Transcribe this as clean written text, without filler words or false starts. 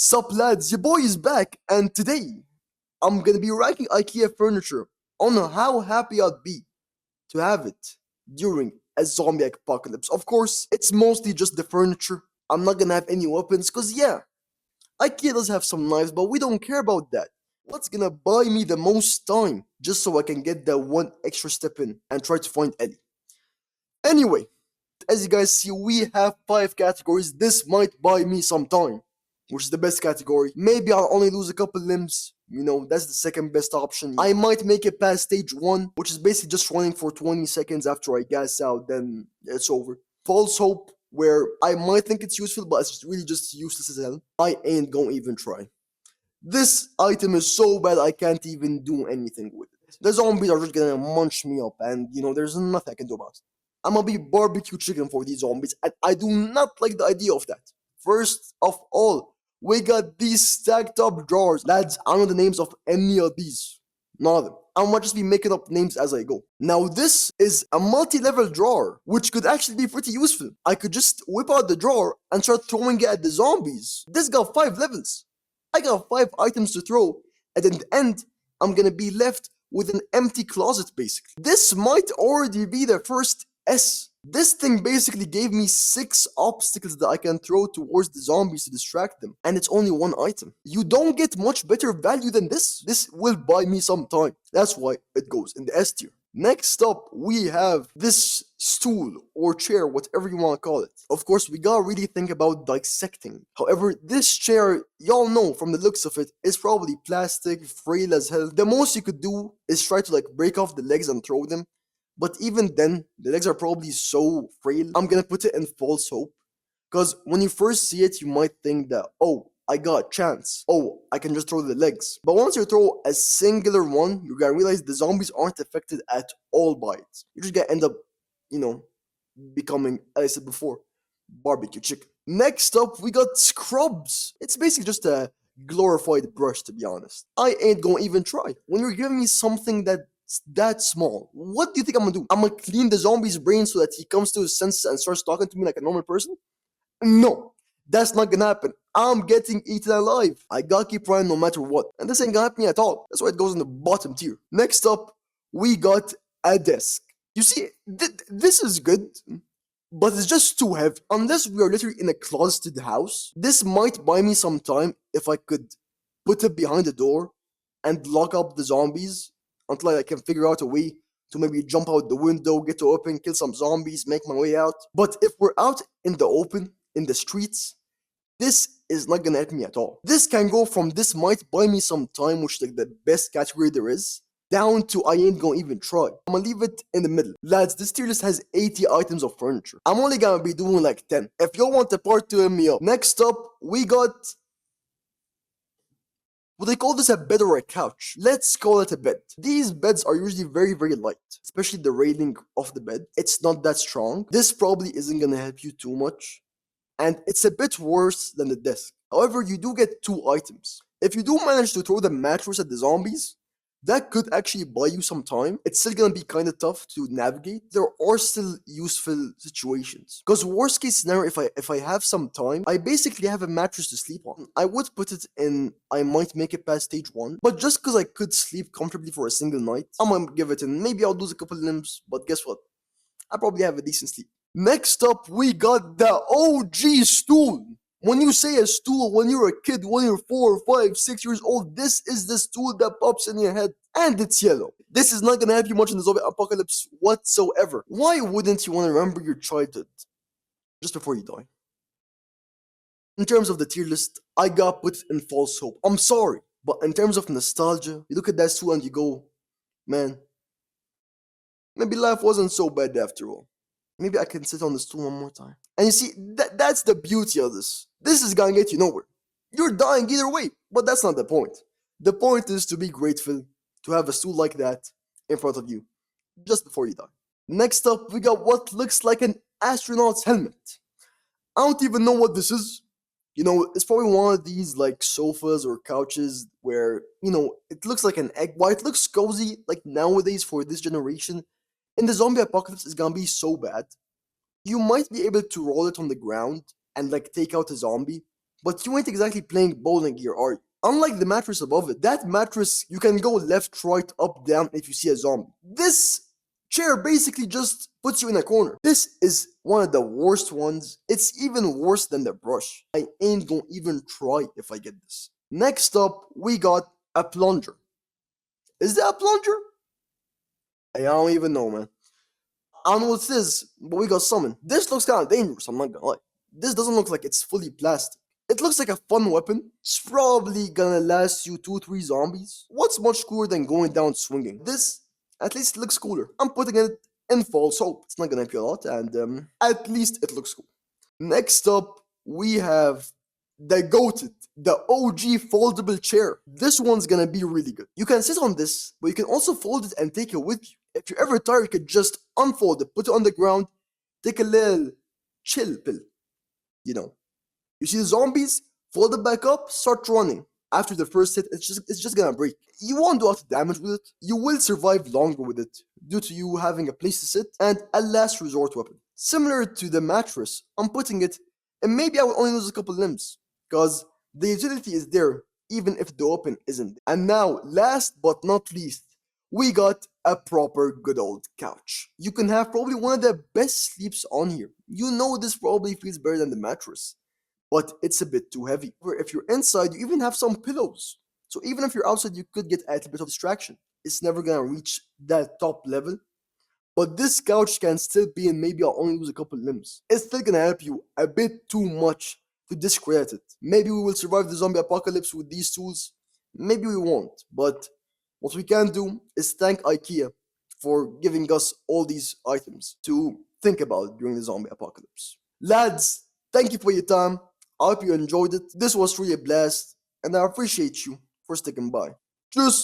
Sup lads, your boy is back, and today I'm gonna be ranking IKEA furniture on how happy I'd be to have it during a zombie apocalypse. Of course, it's mostly just the furniture. I'm not gonna have any weapons, cause yeah, IKEA does have some knives, but we don't care about that. What's gonna buy me the most time just so I can get that one extra step in and try to find Eddie? Anyway, as you guys see, we have 5 categories. This might buy me some time, which is the best category. Maybe I'll only lose a couple limbs. That's the second best option. I might make it past stage 1, which is basically just running for 20 seconds after I gas out, then it's over. False hope, where I might think it's useful, but it's really just useless as hell. I ain't gonna even try. This item is so bad I can't even do anything with it. The zombies are just gonna munch me up, and there's nothing I can do about it. I'm gonna be barbecue chicken for these zombies, and I do not like the idea of that. First of all, we got these stacked up drawers. Lads, I don't know the names of any of these. None of them. I might just be making up names as I go. Now, this is a multi-level drawer, which could actually be pretty useful. I could just whip out the drawer and start throwing it at the zombies. This got 5 levels. I got 5 items to throw, and in the end, I'm gonna be left with an empty closet, basically. This might already be the first S. This thing basically gave me 6 obstacles that I can throw towards the zombies to distract them, and it's only 1 item. You don't get much better value than this. This will buy me some time. That's why it goes in the S tier. Next up, we have this stool or chair, whatever you want to call it. Of course, we gotta really think about dissecting. However, this chair, y'all know from the looks of it, is probably plastic, frail as hell. The most you could do is try to break off the legs and throw them. But even then, the legs are probably so frail. I'm gonna put it in false hope. Because when you first see it, you might think that, oh, I got a chance. Oh, I can just throw the legs. But once you throw a singular one, you're gonna realize the zombies aren't affected at all by it. You're just gonna end up, becoming, as I said before, barbecue chicken. Next up, we got scrubs. It's basically just a glorified brush, to be honest. I ain't gonna even try. When you're giving me something that small, what do you think I'm gonna do? I'm gonna clean the zombie's brain so that he comes to his senses and starts talking to me like a normal person? No, that's not gonna happen. I'm getting eaten alive. I gotta keep trying no matter what. And this ain't gonna happen at all. That's why it goes in the bottom tier. Next up, we got a desk. You see, this is good, but it's just too heavy. Unless we are literally in a closeted house, this might buy me some time if I could put it behind the door and lock up the zombies until I can figure out a way to maybe jump out the window, get to open, kill some zombies, make my way out. But if we're out in the open, in the streets, this is not gonna help me at all. This can go from this might buy me some time, which is the best category there is, down to I ain't gonna even try. I'm gonna leave it in the middle. Lads, this tier list has 80 items of furniture. I'm only gonna be doing 10. If y'all want a part 2, hit me up. Next up, we got... Would they call this a bed or a couch? Let's call it a bed. These beds are usually very, very light, especially the railing of the bed. It's not that strong. This probably isn't gonna help you too much, and it's a bit worse than the desk. However, you do get 2 items. If you do manage to throw the mattress at the zombies, that could actually buy you some time. It's still gonna be kind of tough to navigate. There are still useful situations. Because worst case scenario, if I have some time, I basically have a mattress to sleep on. I would put it in, I might make it past stage 1. But just because I could sleep comfortably for a single night, I'm gonna give it in. Maybe I'll lose a couple limbs, but guess what? I probably have a decent sleep. Next up, we got the OG stool. When you say a stool, when you're a kid, when you're 4, 5, 6 years old, this is the stool that pops in your head. And it's yellow. This is not gonna help you much in the zombie apocalypse whatsoever. Why wouldn't you want to remember your childhood just before you die? In terms of the tier list, I got put in false hope. I'm sorry, but in terms of nostalgia, you look at that stool and you go, man, maybe life wasn't so bad after all. Maybe I can sit on the stool one more time. And you see, that's the beauty of this. This is gonna get you nowhere. You're dying either way, but that's not the point. The point is to be grateful to have a stool like that in front of you just before you die. Next up, we got what looks like an astronaut's helmet. I don't even know what this is. It's probably one of these sofas or couches where, it looks like an egg. Why it looks cozy nowadays for this generation, in the zombie apocalypse, it's gonna be so bad. You might be able to roll it on the ground and take out a zombie, But you ain't exactly playing bowling here, are you? Unlike the mattress above it, that mattress you can go left, right, up, down if you see a zombie. This chair basically just puts you in a corner. This is one of the worst ones. It's even worse than the brush. I ain't gonna even try if I get this. Next up, we got a plunger. Is that a plunger? I don't even know, man. I don't know what this is, but we got summoned. This looks kind of dangerous, I'm not gonna lie. This doesn't look like it's fully plastic. It looks like a fun weapon. It's probably gonna last you 2-3 zombies. What's much cooler than going down swinging? This, at least, looks cooler. I'm putting it in false hope. It's not gonna help you a lot, and at least it looks cool. Next up, we have the GOATed, the OG foldable chair. This one's gonna be really good. You can sit on this, but you can also fold it and take it with you. If you're ever tired, you could just unfold it, put it on the ground, take a little chill pill. You know. You see the zombies, fold it back up, start running. After the first hit, it's just gonna break. You won't do a lot of damage with it. You will survive longer with it due to you having a place to sit and a last resort weapon. Similar to the mattress, I'm putting it, and maybe I will only lose a couple limbs, because the utility is there, even if the weapon isn't there. And now, last but not least, we got a proper good old couch. You can have probably one of the best sleeps on here. You know this probably feels better than the mattress, but it's a bit too heavy. If you're inside, you even have some pillows. So even if you're outside, you could get a little bit of distraction. It's never gonna reach that top level, but this couch can still be in, maybe I'll only lose a couple limbs. It's still gonna help you a bit too much to discredit it. Maybe we will survive the zombie apocalypse with these tools, maybe we won't, but what we can do is thank IKEA for giving us all these items to think about during the zombie apocalypse. Lads, thank you for your time. I hope you enjoyed it. This was really a blast, and I appreciate you for sticking by. Tschüss!